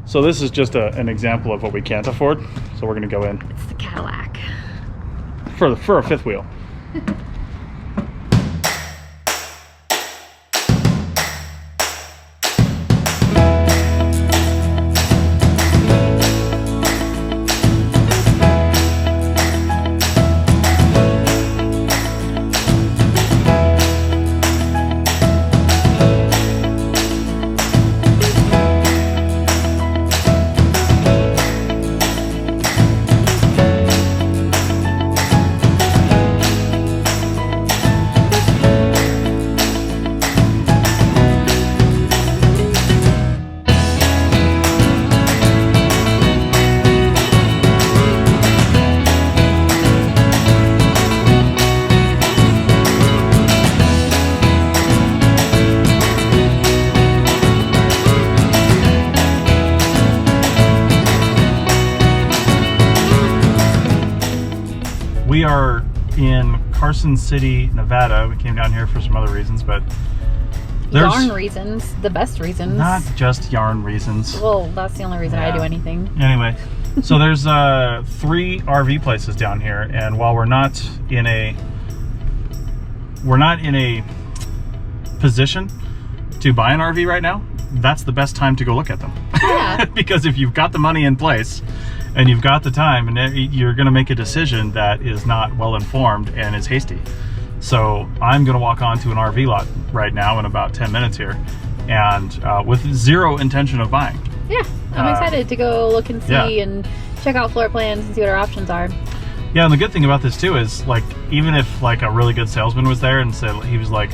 So this is just an example of what we can't afford. So we're gonna go in It's the Cadillac. for a fifth wheel. We are in Carson City, Nevada. We came down here for some other reasons, but there's Yarn reasons, the best reasons. not just yarn reasons. Well, that's the only reason I do anything. Anyway, so there's 3 RV places down here, and while we're not in a position to buy an RV right now, that's the best time to go look at them. Yeah. Because if you've got the money in place and you've got the time, and you're going to make a decision that is not well informed and is hasty. So I'm going to walk onto an RV lot right now in about 10 minutes here, and with zero intention of buying. Yeah, I'm excited to go look and see yeah. and check out floor plans and see what our options are. Yeah, and the good thing about this too is, like, even if like a really good salesman was there and said, he was like,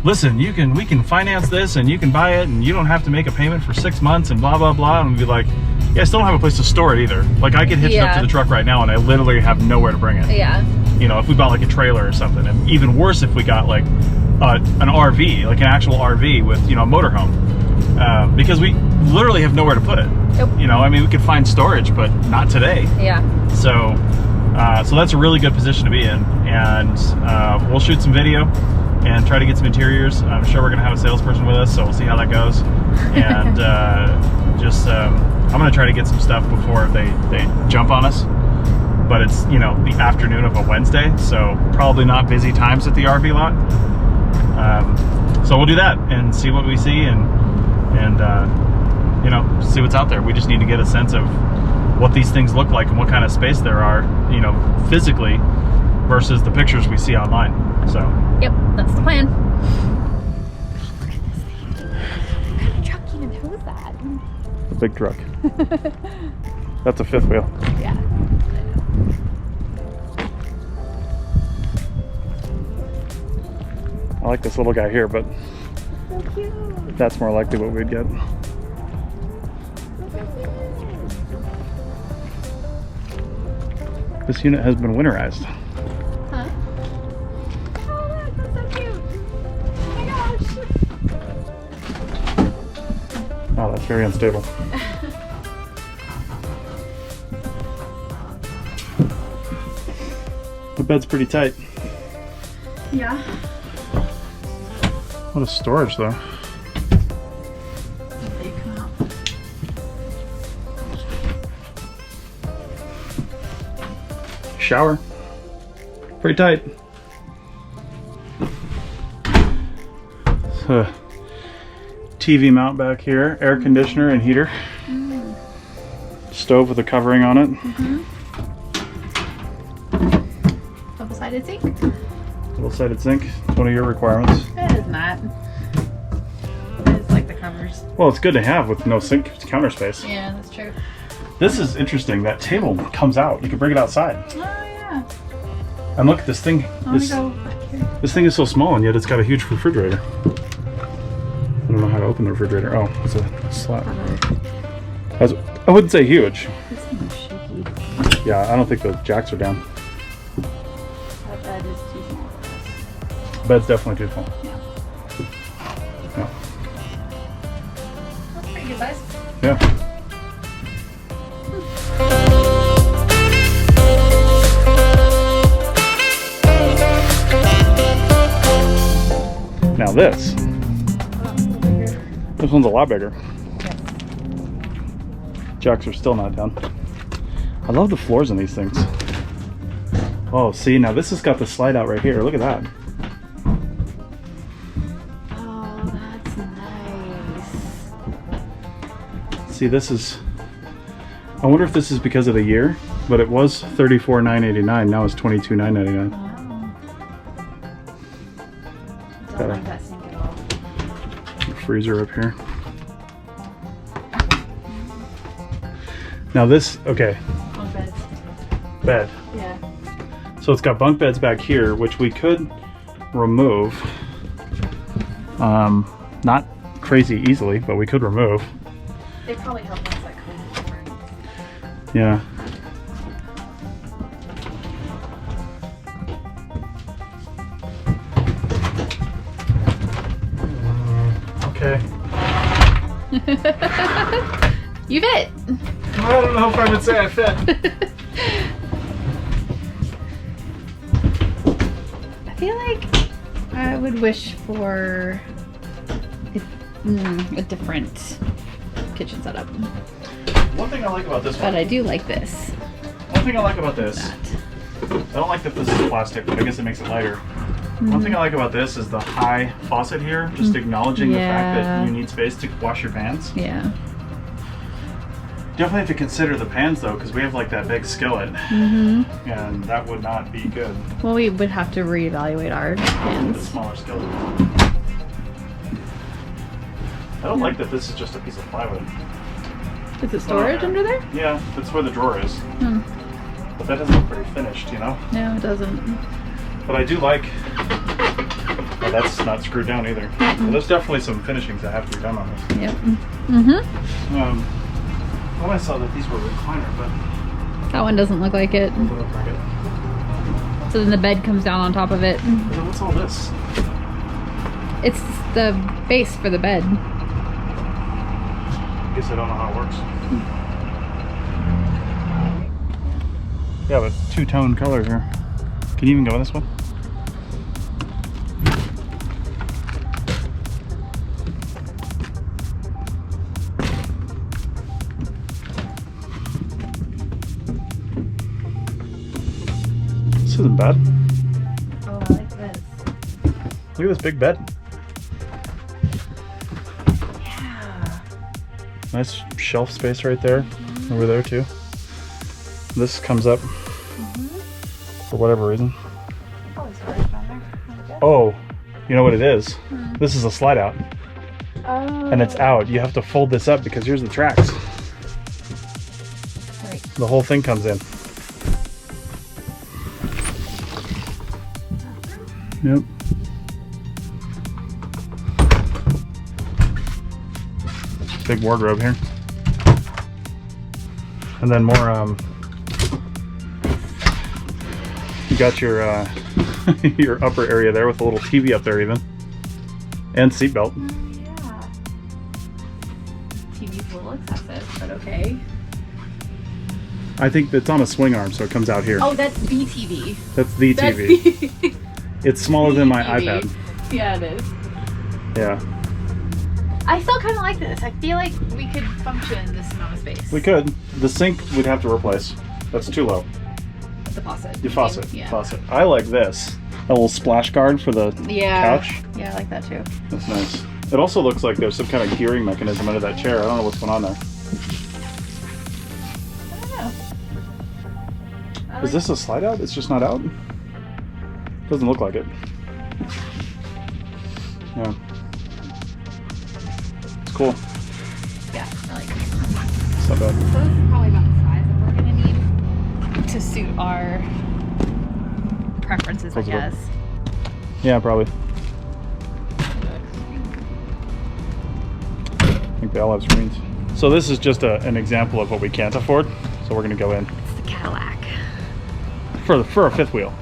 listen, we can finance this and you can buy it and you don't have to make a payment for 6 months and blah blah blah, and we'd be like, yeah, I still don't have a place to store it either. Like, I could hitch it up to the truck right now and I literally have nowhere to bring it. Yeah. You know, if we bought like a trailer or something, and even worse if we got like an RV, like an actual RV with, you know, a motorhome, because we literally have nowhere to put it. Nope. You know, I mean, we could find storage, but not today. Yeah. So that's a really good position to be in, and we'll shoot some video and try to get some interiors. I'm sure we're gonna have a salesperson with us, so we'll see how that goes. And I'm gonna try to get some stuff before they jump on us. But it's, you know, the afternoon of a Wednesday, so probably not busy times at the RV lot. So we'll do that and see what we see, and you know, see what's out there. We just need to get a sense of what these things look like and what kind of space there are, you know, physically versus the pictures we see online. So yep, that's the plan. Look at this thing. What kind of truck even who is that? a big truck. That's a fifth wheel. Yeah. I like this little guy here, but So cute. that's more likely what we'd get. This unit has been winterized. Huh? Oh, look, that's so cute. Oh my gosh. Oh, that's very unstable. The bed's pretty tight. Yeah. What a storage, though. They come out. Shower. Pretty tight. TV mount back here, air conditioner and heater. Stove with a covering on it. Double-sided sink? Double-sided sink. It's one of your requirements. It is not. I just like the covers. Well, it's good to have with no sink counter space. Yeah, that's true. This is interesting. That table comes out. You can bring it outside. Oh, yeah. And look, this thing. Let me go back here. This thing is so small, and yet it's got a huge refrigerator. I don't know how to open the refrigerator. Oh, it's a slab. I wouldn't say huge. This thing is shaky. Yeah, I don't think the jacks are down. That bed is too small for us. Bed's definitely too small. Yeah. Yeah. That's pretty good size. Yeah. Now this one's a lot bigger. Jacks are still not down. I love the floors in these things. Oh, see, now this has got the slide out right here. Look at that. Oh, that's nice. See, this is... I wonder if this is because of the year, but it was $34,989. Now it's $22,999. Don't like that sink at all. Freezer up here. Now this, okay. Bunk beds. Bed. Yeah. So it's got bunk beds back here, which we could remove. Not crazy easily, but we could remove. They probably help us like home. Yeah. Okay. You fit. I don't know if I would say I fit. I feel like I would wish for a different kitchen setup. One thing I like about this But one. I do like this. One thing I like about this. That. I don't like that this is plastic, but I guess it makes it lighter. One thing I like about this is the high faucet here, just acknowledging the fact that you need space to wash your pans. Yeah. Definitely have to consider the pans though, because we have like that big skillet, Mm-hmm. and that would not be good. Well, we would have to reevaluate our The pans. smaller skillet. I don't like that this is just a piece of plywood. Is it storage under there? Yeah, that's where the drawer is. Hmm. But that doesn't look pretty finished, you know? No, it doesn't. But I do like... Oh, that's not screwed down either. Well, there's definitely some finishings that have to be done on this. Yep. Mm-hmm. I thought I saw that these were recliner, but That one doesn't look like it. it doesn't look like it. So then the bed comes down on top of it. But then what's all this? It's the base for the bed. I guess I don't know how it works. Yeah, but it's two-tone color here. Can you even go in this one? This isn't bad. Oh, I like this. Look at this big bed. Yeah. Nice shelf space right there. Over there too. This comes up for whatever reason. Probably storage down there. Oh, you know what it is? This is a slide out. Oh. And it's out. You have to fold this up because here's the tracks. Right. The whole thing comes in. Yep. Big wardrobe here. And then more, you got your your upper area there with a little TV up there even. And seatbelt. Yeah. TV's a little excessive, but okay. I think it's on a swing arm, so it comes out here. Oh, that's the TV. That's the That's TV. the It's smaller than my TV. iPad. Yeah, it is. Yeah, I still kind of like this. I feel like we could function in this amount of space. we could. The sink we'd have to replace. That's too low. The faucet. Your faucet. Yeah. Faucet. I like this. A little splash guard for the Yeah. couch. Yeah, I like that too. That's nice. It also looks like there's some kind of gearing mechanism under that chair. I don't know what's going on there. I don't know. I Is like- this a slide out? It's just not out? Doesn't look like it. Yeah. It's cool. Yeah, I like it. It's not bad. So this is probably about the size that we're gonna need to suit our preferences, Close I the door. guess. Yeah, probably. I think they all have screens. So this is just an example of what we can't afford. So we're gonna go in It's the Cadillac. for a fifth wheel.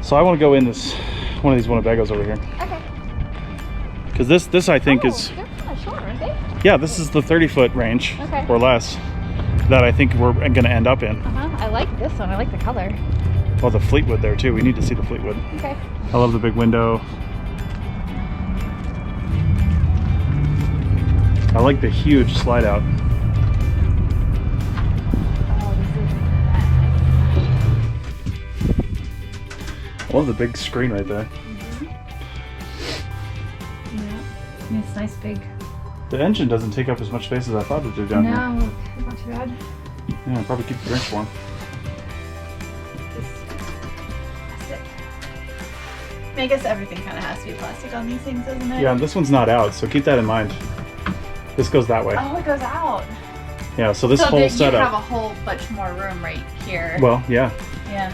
So I want to go in this one of these Winnebagos over here. Okay. Because this I think is... They're kind of short, aren't they? Yeah, this is the 30-foot range Okay. or less that I think we're going to end up in. I like this one. I like the color. Well, the Fleetwood there too. We need to see the Fleetwood. Okay. I love the big window. I like the huge slide out. Oh, this is I love the big screen right there. Yeah. It's nice big. The engine doesn't take up as much space as I thought it did down here. No, not too bad. Yeah, probably keep the drinks warm. I guess everything kind of has to be plastic on these things, doesn't it? Yeah, this one's not out, so keep that in mind. This goes that way. Oh, it goes out. Yeah, so this whole you setup. have a whole bunch more room right here. Well, yeah. Yeah.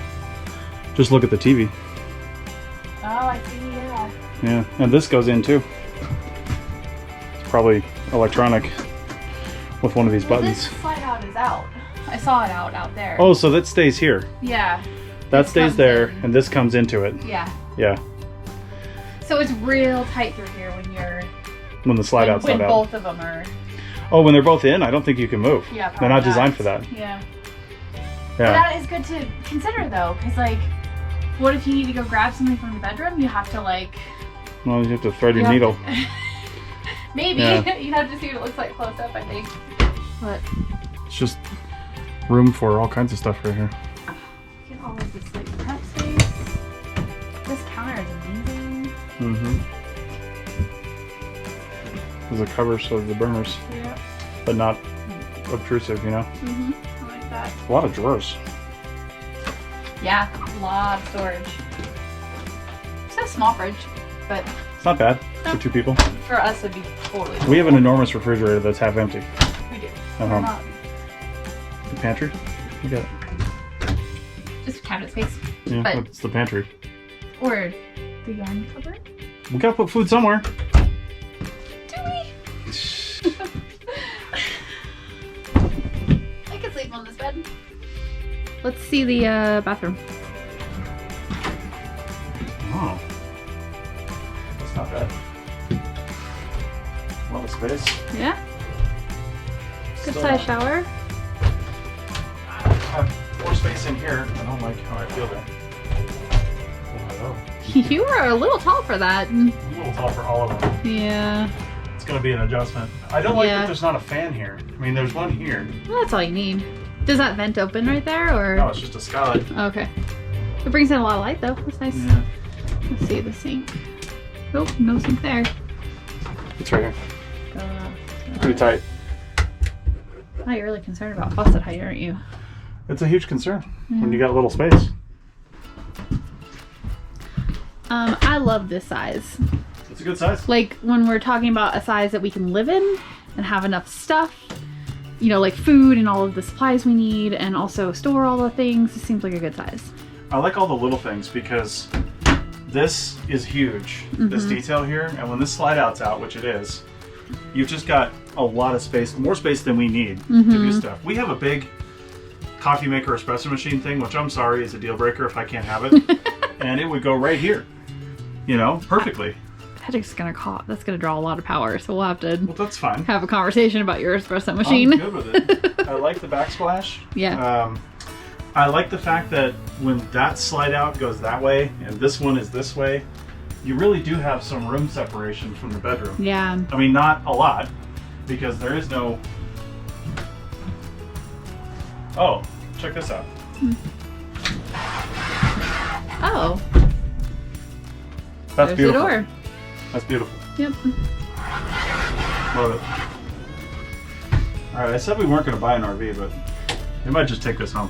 Just look at the TV. Oh, I see, yeah. Yeah, and this goes in too. It's probably electronic with one of these buttons. This slide out is out. I saw it out there. Oh, so that stays here. Yeah. That This stays comes there, in. and this comes into it. Yeah. Yeah, So it's real tight through here when you're... when the slide out's when not out. both of them are... Oh, when they're both in, I don't think you can move. Yeah, they're not probably designed for that. Yeah. Yeah. But that is good to consider though, because like, what if you need to go grab something from the bedroom? You have to like... Well, you have to thread your needle. Maybe. Yeah. You have to see what it looks like close up, I think. But It's just room for all kinds of stuff right here. look at all of this like prep space. This counter is amazing. Mm-hmm. There's a cover so the burners, Yeah. but not obtrusive, you know? Mm-hmm. I like that. A lot of drawers. Yeah, a lot of storage. It's a small fridge, but It's not bad No. for two people. for us it'd be totally We have an enormous refrigerator that's half empty. We do. At home. The pantry? You got it. Just cabinet space. Yeah, But- it's the pantry. Or the yarn cupboard. We gotta put food somewhere. Do we? I could sleep on this bed. Let's see the bathroom. Oh. That's not bad. A lot of space. Yeah. Good Still size not- shower. I have more space in here. I don't like how I feel there. Oh, hello. You are a little tall for that. A little tall for all of them. Yeah. It's gonna be an adjustment. I don't like Yeah. that there's not a fan here. I mean, there's one here. Well, that's all you need. Does that vent open right there, or? No, it's just a skylight. Okay. It brings in a lot of light, though. That's nice. Yeah. Let's see the sink. Oh, no sink there. It's right here. Uh, Pretty tight. now you're really concerned about faucet height, aren't you? It's a huge concern when you got little space. I love this size. It's a good size. Like when we're talking about a size that we can live in and have enough stuff, you know, like food and all of the supplies we need, and also store all the things. It seems like a good size. I like all the little things because this is huge, this detail here, and when this slide out's out, which it is, you've just got a lot of space, more space than we need to do stuff. We have a big coffee maker espresso machine thing, which I'm sorry is a deal breaker if I can't have it, and it would go right here, you know, perfectly. That's gonna draw a lot of power, so we'll have to Well, that's fine. have a conversation about your espresso machine. I'm good with it. I like the backsplash. Yeah. I like the fact that when that slide out goes that way and this one is this way, you really do have some room separation from the bedroom. Yeah. I mean, not a lot, because there is no... Oh, check this out. Oh, That's there's beautiful. the door. That's beautiful. Yep. Love it. Alright, I said we weren't going to buy an RV, but we might just take this home.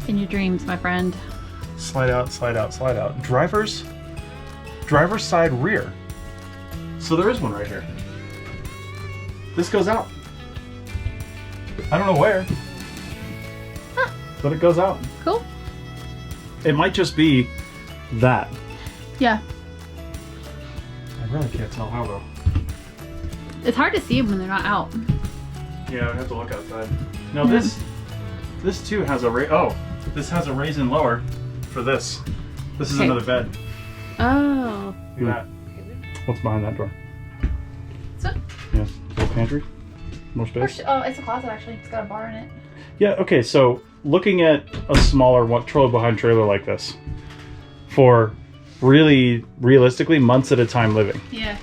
In your dreams, my friend. Slide out, slide out, slide out. Driver's side rear. So there is one right here. This goes out. I don't know where, but it goes out. Cool. It might just be that. Yeah. I really can't tell how though. It's hard to see them when they're not out. Yeah, I have to look outside. No, this too has a this has a raise and lower for this. This is Okay. another bed. Oh. Look at that. What's behind that door? So, Yeah, little pantry. More space. oh, it's a closet actually. It's got a bar in it. Yeah. Okay. So looking at a smaller trailer behind trailer like this, for really realistically months at a time living. Yeah.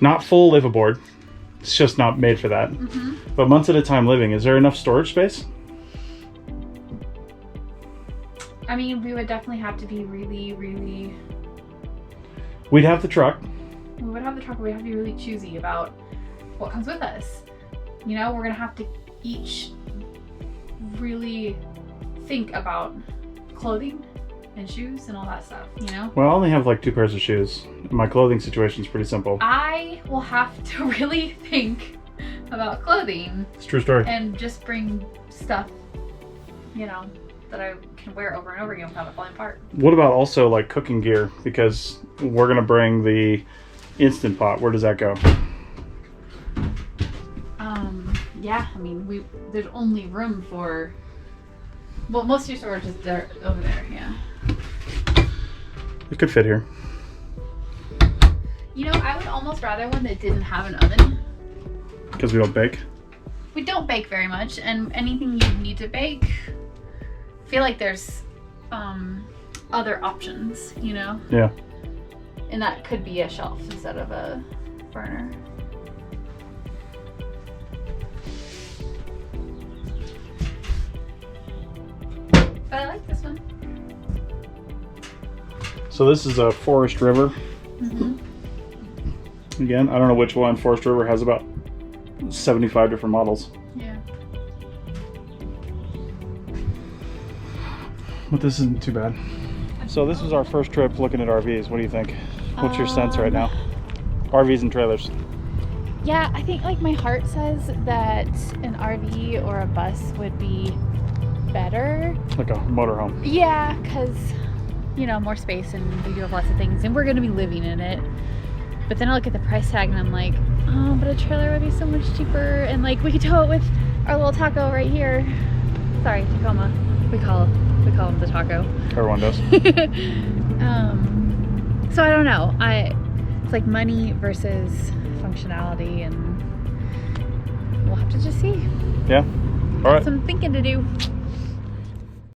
Not full live aboard. It's just not made for that. Mm-hmm. But months at a time living. Is there enough storage space? I mean, we would definitely have to be really, really. We'd have the truck. We would have the truck, but we have to be really choosy about what comes with us. You know, we're gonna have to each really think about clothing and shoes and all that stuff, you know? Well, I only have like 2 pairs of shoes. My clothing situation's pretty simple. I will have to really think about clothing It's a true story. and just bring stuff, you know, that I can wear over and over again without it falling apart. What about also like cooking gear? Because we're gonna bring the Instant Pot. Where does that go? Yeah, I mean, there's only room for, well, most of your storage is there, over there, yeah. It could fit here. You know, I would almost rather one that didn't have an oven. Because we don't bake. We don't bake very much, and anything you need to bake, I feel like there's other options, you know? Yeah. And that could be a shelf instead of a burner. But I like this one. So this is a Forest River. Mm-hmm. Again, I don't know which one. Forest River has about 75 different models. Yeah. But this isn't too bad. So this is our first trip looking at RVs. What do you think? What's your sense right now? RVs and trailers. Yeah, I think like my heart says that an RV or a bus would be better. Like a motorhome. Yeah, because, you know, more space and we do have lots of things and we're going to be living in it. But then I look at the price tag and I'm like, oh, but a trailer would be so much cheaper. And like we could tow it with our little taco right here. Sorry, Tacoma. We call him the taco. Everyone does. So I don't know. It's like money versus functionality, and we'll have to just see. Yeah. All right. Some thinking to do.